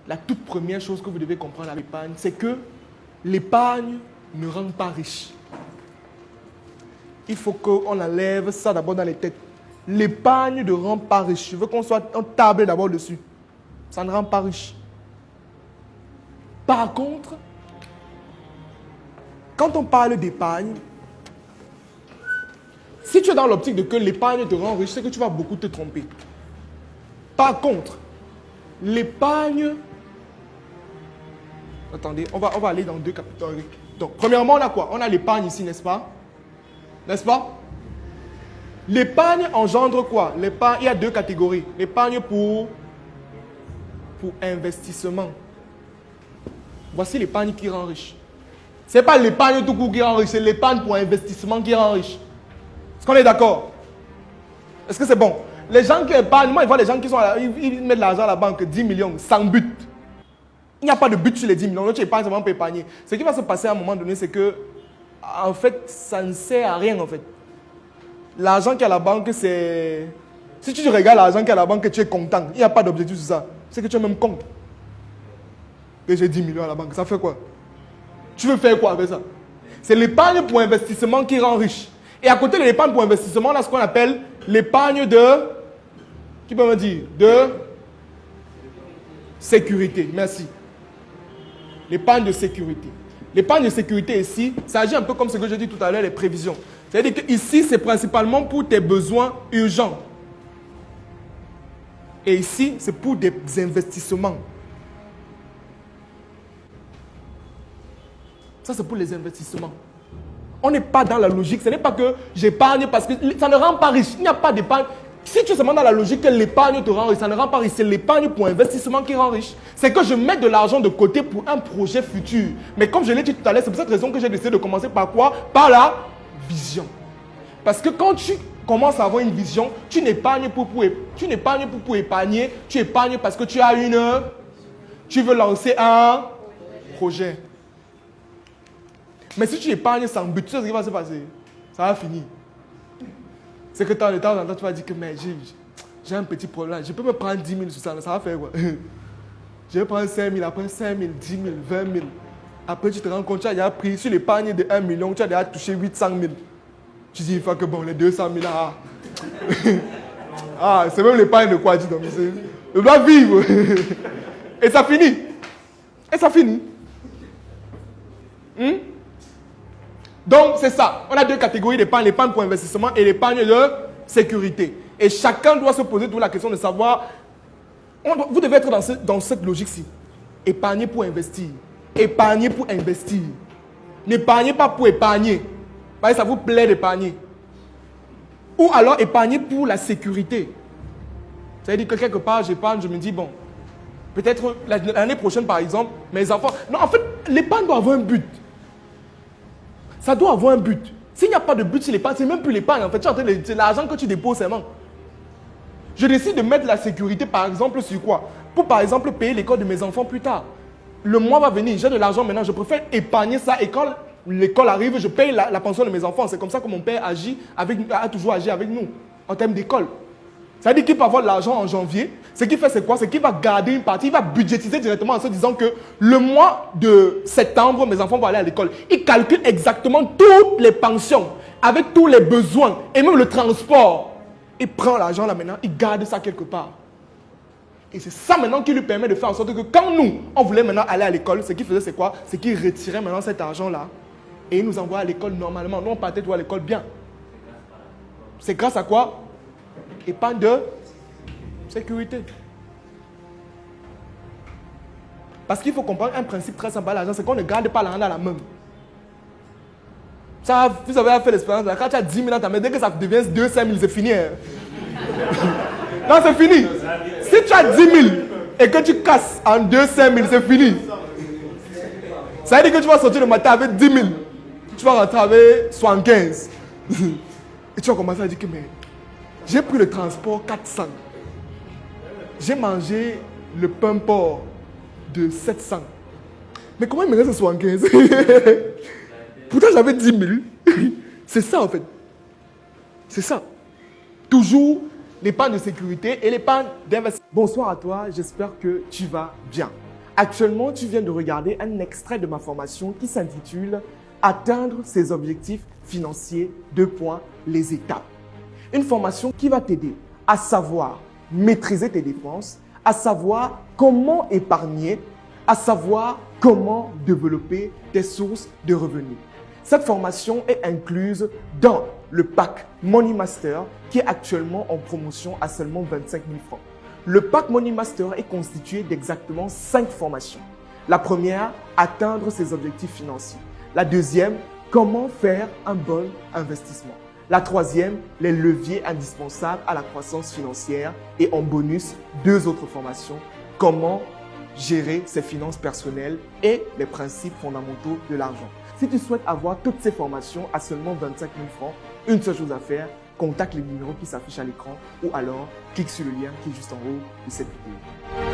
la toute première chose que vous devez comprendre à l'épargne, c'est que l'épargne ne rend pas riche. Il faut qu'on enlève ça d'abord dans les têtes. L'épargne ne rend pas riche. Je veux qu'on soit en table d'abord dessus. Ça ne rend pas riche. Par contre, quand on parle d'épargne, si tu es dans l'optique de que l'épargne te rend riche, c'est que tu vas beaucoup te tromper. Par contre, l'épargne... Attendez, on va aller dans deux catégories. Donc, premièrement, on a quoi? On a l'épargne ici, n'est-ce pas? N'est-ce pas? L'épargne engendre quoi? L'épargne, il y a deux catégories. L'épargne pour investissement. Voici l'épargne qui rend riche. Ce n'est pas l'épargne tout court qui rend riche, c'est l'épargne pour investissement qui rend riche. Est-ce qu'on est d'accord? Est-ce que c'est bon? Les gens qui épargnent, moi, je vois les gens qui sont là, ils mettent l'argent à la banque, 10 millions, sans but. Il n'y a pas de but sur les 10 millions. Donc, tu épargnes seulement pour épargner. Ce qui va se passer à un moment donné, c'est que, en fait, ça ne sert à rien, en fait. L'argent qui est à la banque, c'est... Si tu regardes l'argent qui est à la banque, tu es content. Il n'y a pas d'objectif sur ça. C'est que tu es même con. Que j'ai 10 millions à la banque, ça fait quoi? Tu veux faire quoi avec ça? C'est l'épargne pour investissement qui rend riche. Et à côté de l'épargne pour investissement, on a ce qu'on appelle l'épargne de... Qui peut me dire? De sécurité. Merci. L'épargne de sécurité. L'épargne de sécurité ici, ça agit un peu comme ce que j'ai dit tout à l'heure, les prévisions. C'est-à-dire qu'ici, c'est principalement pour tes besoins urgents. Et ici, c'est pour des investissements. Ça, c'est pour les investissements. On n'est pas dans la logique. Ce n'est pas que j'épargne parce que ça ne rend pas riche. Il n'y a pas d'épargne. Si tu es seulement dans la logique que l'épargne te rend riche, ça ne rend pas riche. C'est l'épargne pour investissement qui rend riche. C'est que je mets de l'argent de côté pour un projet futur. Mais comme je l'ai dit tout à l'heure, c'est pour cette raison que j'ai décidé de commencer par quoi? Par la vision. Parce que quand tu commences à avoir une vision, tu n'épargnes pas pour épargner, tu épargnes parce que tu as tu veux lancer un projet. Mais si tu épargnes sans but, tu sais ce qui va se passer? Ça va finir. C'est que de temps en temps, tu vas dire que j'ai un petit problème. Je peux me prendre 10 000 sur ça, ça va faire quoi? Je vais prendre 5 000, après 5 000, 10 000, 20 000. Après, tu te rends compte, tu as déjà pris sur l'épargne de 1 million, tu as déjà touché 800 000. Tu dis, il faut que bon, les 200 000, c'est même l'épargne de quoi, dis donc. Je dois vivre. Et ça finit. Et ça finit. Donc, c'est ça. On a deux catégories d'épargne. L'épargne pour investissement et l'épargne de sécurité. Et chacun doit se poser toujours la question de savoir... Vous devez être dans cette logique-ci. Épargner pour investir. Épargner pour investir. N'épargnez pas pour épargner. Parce que ça vous plaît d'épargner. Ou alors épargner pour la sécurité. Ça veut dire que quelque part, j'épargne, je me dis, bon, peut-être l'année prochaine, par exemple, mes enfants... Non, en fait, l'épargne doit avoir un but. Ça doit avoir un but. S'il n'y a pas de but sur l'épargne, c'est même plus l'épargne. En fait, c'est l'argent que tu déposes seulement. Je décide de mettre la sécurité, par exemple, sur quoi? Pour, par exemple, payer l'école de mes enfants plus tard. Le mois va venir, j'ai de l'argent maintenant, je préfère épargner ça. Et quand l'école arrive, je paye la pension de mes enfants. C'est comme ça que mon père a toujours agi avec nous, en termes d'école. Ça veut dire qu'il peut avoir de l'argent en janvier. Ce qu'il fait, c'est quoi? C'est qu'il va garder une partie, il va budgétiser directement en se disant que le mois de septembre, mes enfants vont aller à l'école. Il calcule exactement toutes les pensions, avec tous les besoins, et même le transport. Il prend l'argent là maintenant, il garde ça quelque part. Et c'est ça maintenant qui lui permet de faire en sorte que quand nous, on voulait maintenant aller à l'école, ce qu'il faisait, c'est quoi? C'est qu'il retirait maintenant cet argent-là, et il nous envoie à l'école normalement. Nous, on partait tout à l'école bien. C'est grâce à quoi? Épargne de sécurité. Parce qu'il faut comprendre un principe très simple à l'argent, c'est qu'on ne garde pas l'argent dans la main. Ça, vous avez fait l'expérience, quand tu as 10 000 dans ta main, dès que ça devient 200 000, c'est fini. Hein. Non, c'est fini. Si tu as 10 000 et que tu casses en 200 000, c'est fini. Ça veut dire que tu vas sortir le matin avec 10 000. Tu vas rentrer avec 75. Et tu vas commencer à dire que mais j'ai pris le transport 400. J'ai mangé le pain porc de 700. Mais comment il me reste 75? Pourtant, j'avais 10 000. C'est ça, en fait. C'est ça. Toujours l'épargne de sécurité et l'épargne d'investissement. Bonsoir à toi, j'espère que tu vas bien. Actuellement, tu viens de regarder un extrait de ma formation qui s'intitule « Atteindre ses objectifs financiers, les étapes ». Une formation qui va t'aider à savoir maîtriser tes dépenses, à savoir comment épargner, à savoir comment développer tes sources de revenus. Cette formation est incluse dans le pack Money Master qui est actuellement en promotion à seulement 25 000 francs. Le pack Money Master est constitué d'exactement 5 formations. La première, atteindre ses objectifs financiers. La deuxième, comment faire un bon investissement. La troisième, les leviers indispensables à la croissance financière. Et en bonus, 2 autres formations, comment gérer ses finances personnelles et les principes fondamentaux de l'argent. Si tu souhaites avoir toutes ces formations à seulement 25 000 francs, une seule chose à faire, contacte les numéros qui s'affichent à l'écran ou alors clique sur le lien qui est juste en haut de cette vidéo.